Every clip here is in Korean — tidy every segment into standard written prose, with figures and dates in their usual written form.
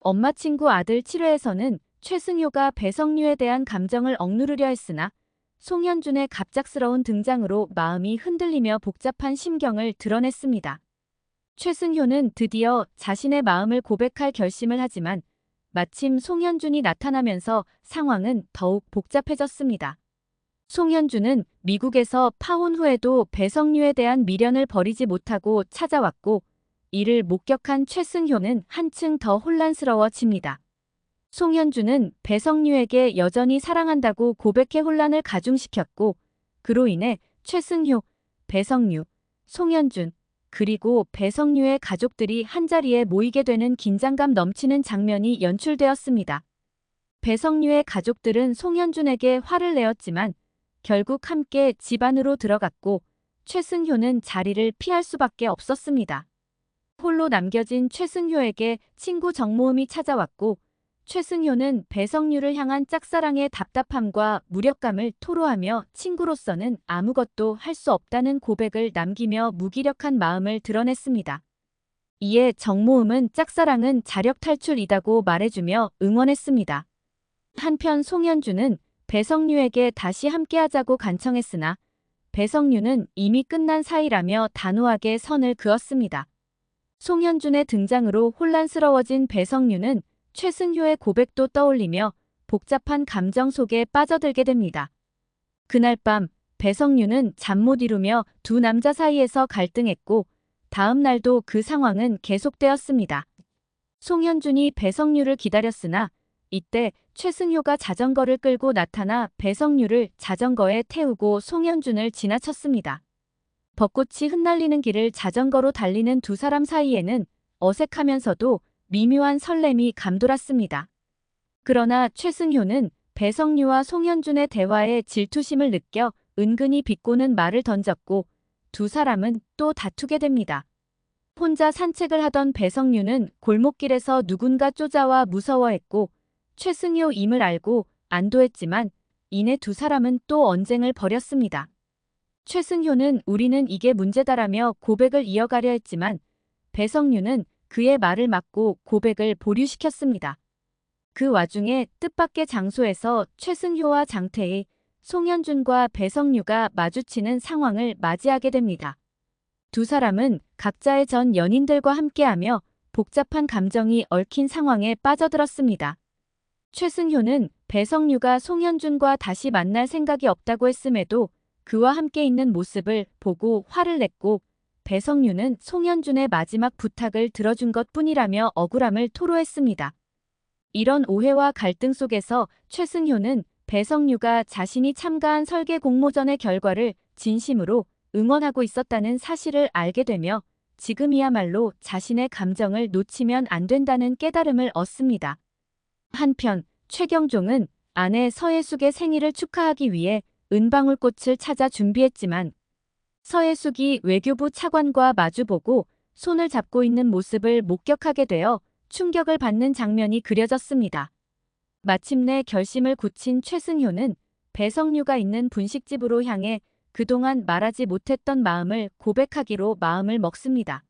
엄마 친구 아들 7회에서는 최승효가 배성류에 대한 감정을 억누르려 했으나 송현준의 갑작스러운 등장으로 마음이 흔들리며 복잡한 심경을 드러냈습니다. 최승효는 드디어 자신의 마음을 고백할 결심을 하지만 마침 송현준이 나타나면서 상황은 더욱 복잡해졌습니다. 송현준은 미국에서 파혼 후에도 배성류에 대한 미련을 버리지 못하고 찾아왔고 이를 목격한 최승효는 한층 더 혼란스러워집니다. 송현준은 배성류에게 여전히 사랑한다고 고백해 혼란을 가중시켰고 그로 인해 최승효, 배성류, 송현준, 그리고 배성류의 가족들이 한자리에 모이게 되는 긴장감 넘치는 장면이 연출되었습니다. 배성류의 가족들은 송현준에게 화를 내었지만 결국 함께 집 안으로 들어갔고 최승효는 자리를 피할 수밖에 없었습니다. 홀로 남겨진 최승효에게 친구 정모음이 찾아왔고 최승효는 배성류를 향한 짝사랑의 답답함과 무력감을 토로하며 친구로서는 아무것도 할 수 없다는 고백을 남기며 무기력한 마음을 드러냈습니다. 이에 정모음은 짝사랑은 자력 탈출이다고 말해주며 응원했습니다. 한편 송현준은 배성류에게 다시 함께하자고 간청했으나 배성류는 이미 끝난 사이라며 단호하게 선을 그었습니다. 송현준의 등장으로 혼란스러워진 배성류는 최승효의 고백도 떠올리며 복잡한 감정 속에 빠져들게 됩니다. 그날 밤 배성류는 잠 못 이루며 두 남자 사이에서 갈등했고 다음 날도 그 상황은 계속되었습니다. 송현준이 배성류를 기다렸으나 이때 최승효가 자전거를 끌고 나타나 배성류를 자전거에 태우고 송현준을 지나쳤습니다. 벚꽃이 흩날리는 길을 자전거로 달리는 두 사람 사이에는 어색하면서도 미묘한 설렘이 감돌았습니다. 그러나 최승효는 배성류와 송현준의 대화에 질투심을 느껴 은근히 비꼬는 말을 던졌고 두 사람은 또 다투게 됩니다. 혼자 산책을 하던 배성류는 골목길에서 누군가 쫓아와 무서워했고 최승효임을 알고 안도했지만 이내 두 사람은 또 언쟁을 벌였습니다. 최승효는 우리는 이게 문제다라며 고백을 이어가려 했지만 배성류는 그의 말을 막고 고백을 보류시켰습니다. 그 와중에 뜻밖의 장소에서 최승효와 장태희, 송현준과 배성류가 마주치는 상황을 맞이하게 됩니다. 두 사람은 각자의 전 연인들과 함께하며 복잡한 감정이 얽힌 상황에 빠져들었습니다. 최승효는 배성류가 송현준과 다시 만날 생각이 없다고 했음에도 그와 함께 있는 모습을 보고 화를 냈고 배성류는 송현준의 마지막 부탁을 들어준 것뿐이라며 억울함을 토로했습니다. 이런 오해와 갈등 속에서 최승효는 배성류가 자신이 참가한 설계 공모전의 결과를 진심으로 응원하고 있었다는 사실을 알게 되며 지금이야말로 자신의 감정을 놓치면 안 된다는 깨달음을 얻습니다. 한편 최경종은 아내 서혜숙의 생일을 축하하기 위해 은방울꽃을 찾아 준비했지만 서혜숙이 외교부 차관과 마주보고 손을 잡고 있는 모습을 목격하게 되어 충격을 받는 장면이 그려졌습니다. 마침내 결심을 굳힌 최승효는 배성류가 있는 분식집으로 향해 그동안 말하지 못했던 마음을 고백하기로 마음을 먹습니다.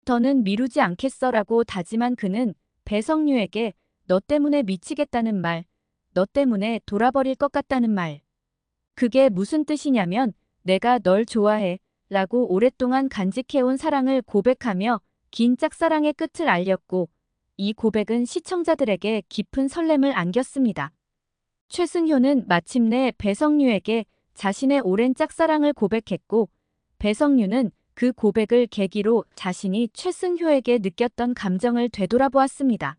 더는 미루지 않겠어라고 다짐한 그는 배성류에게 너 때문에 미치겠다는 말, 너 때문에 돌아버릴 것 같다는 말. 그게 무슨 뜻이냐면 내가 널 좋아해 라고 오랫동안 간직해온 사랑을 고백하며 긴 짝사랑의 끝을 알렸고 이 고백은 시청자들에게 깊은 설렘을 안겼습니다. 최승효는 마침내 배성류에게 자신의 오랜 짝사랑을 고백했고 배성류는 그 고백을 계기로 자신이 최승효에게 느꼈던 감정을 되돌아보았습니다.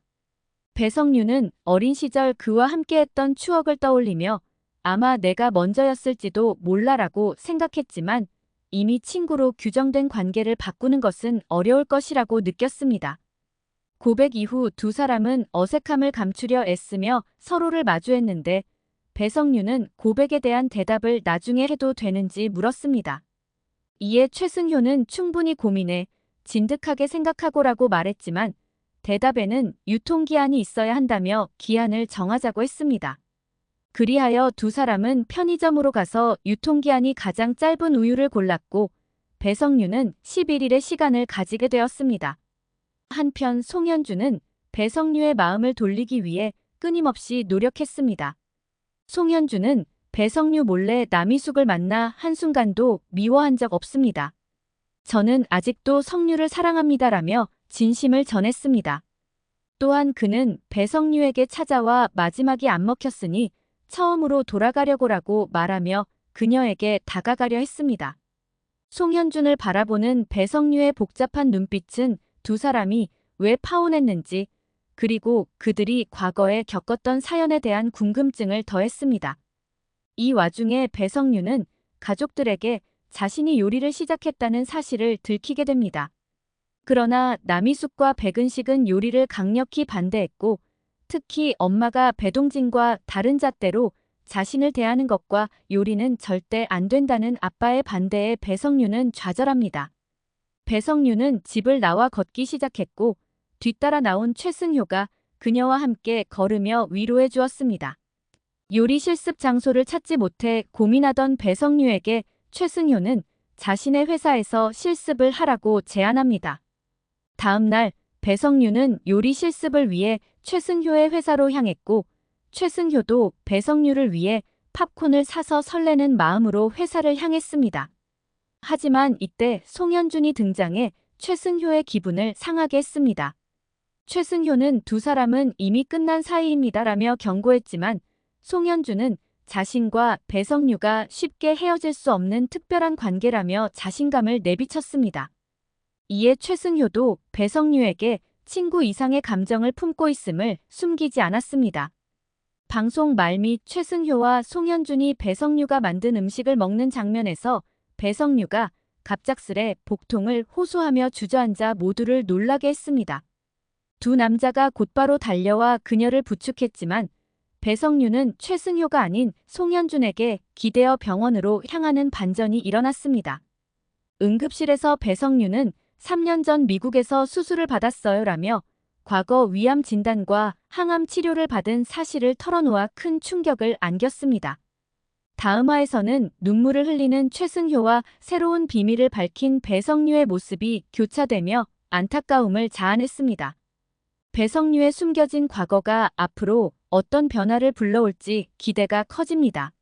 배성류는 어린 시절 그와 함께했던 추억을 떠올리며 아마 내가 먼저였을지도 몰라라고 생각했지만 이미 친구로 규정된 관계를 바꾸는 것은 어려울 것이라고 느꼈습니다. 고백 이후 두 사람은 어색함을 감추려 애쓰며 서로를 마주했는데 배성류는 고백에 대한 대답을 나중에 해도 되는지 물었습니다. 이에 최승효는 충분히 고민해 진득하게 생각하고라고 말했지만 대답에는 유통기한이 있어야 한다며 기한을 정하자고 했습니다. 그리하여 두 사람은 편의점으로 가서 유통기한이 가장 짧은 우유를 골랐고 배성류는 11일의 시간을 가지게 되었습니다. 한편 송현준은 배성류의 마음을 돌리기 위해 끊임없이 노력했습니다. 송현주는 배성류 몰래 남희숙을 만나 한순간도 미워한 적 없습니다. 저는 아직도 성류를 사랑합니다라며 진심을 전했습니다. 또한 그는 배성류에게 찾아와 마지막이 안 먹혔으니 처음으로 돌아가려고라고 말하며 그녀에게 다가가려 했습니다. 송현준을 바라보는 배성류의 복잡한 눈빛은 두 사람이 왜 파혼했는지 그리고 그들이 과거에 겪었던 사연에 대한 궁금증을 더했습니다. 이 와중에 배성류는 가족들에게 자신이 요리를 시작했다는 사실을 들키게 됩니다. 그러나 남희숙과 백은식은 요리를 강력히 반대했고 특히 엄마가 배동진과 다른 잣대로 자신을 대하는 것과 요리는 절대 안 된다는 아빠의 반대에 배성류는 좌절합니다. 배성류는 집을 나와 걷기 시작했고 뒤따라 나온 최승효가 그녀와 함께 걸으며 위로해 주었습니다. 요리 실습 장소를 찾지 못해 고민하던 배성류에게 최승효는 자신의 회사에서 실습을 하라고 제안합니다. 다음 날 배성류는 요리 실습을 위해 최승효의 회사로 향했고 최승효도 배성류를 위해 팝콘을 사서 설레는 마음으로 회사를 향했습니다. 하지만 이때 송현준이 등장해 최승효의 기분을 상하게 했습니다. 최승효는 두 사람은 이미 끝난 사이입니다라며 경고했지만 송현준은 자신과 배성류가 쉽게 헤어질 수 없는 특별한 관계라며 자신감을 내비쳤습니다. 이에 최승효도 배성류에게 친구 이상의 감정을 품고 있음을 숨기지 않았습니다. 방송 말미 최승효와 송현준이 배성류가 만든 음식을 먹는 장면에서 배성류가 갑작스레 복통을 호소하며 주저앉아 모두를 놀라게 했습니다. 두 남자가 곧바로 달려와 그녀를 부축했지만 배성류는 최승효가 아닌 송현준에게 기대어 병원으로 향하는 반전이 일어났습니다. 응급실에서 배성류는 3년 전 미국에서 수술을 받았어요라며 과거 위암 진단과 항암 치료를 받은 사실을 털어놓아 큰 충격을 안겼습니다. 다음화에서는 눈물을 흘리는 최승효와 새로운 비밀을 밝힌 배성류의 모습이 교차되며 안타까움을 자아냈습니다. 배성류의 숨겨진 과거가 앞으로 어떤 변화를 불러올지 기대가 커집니다.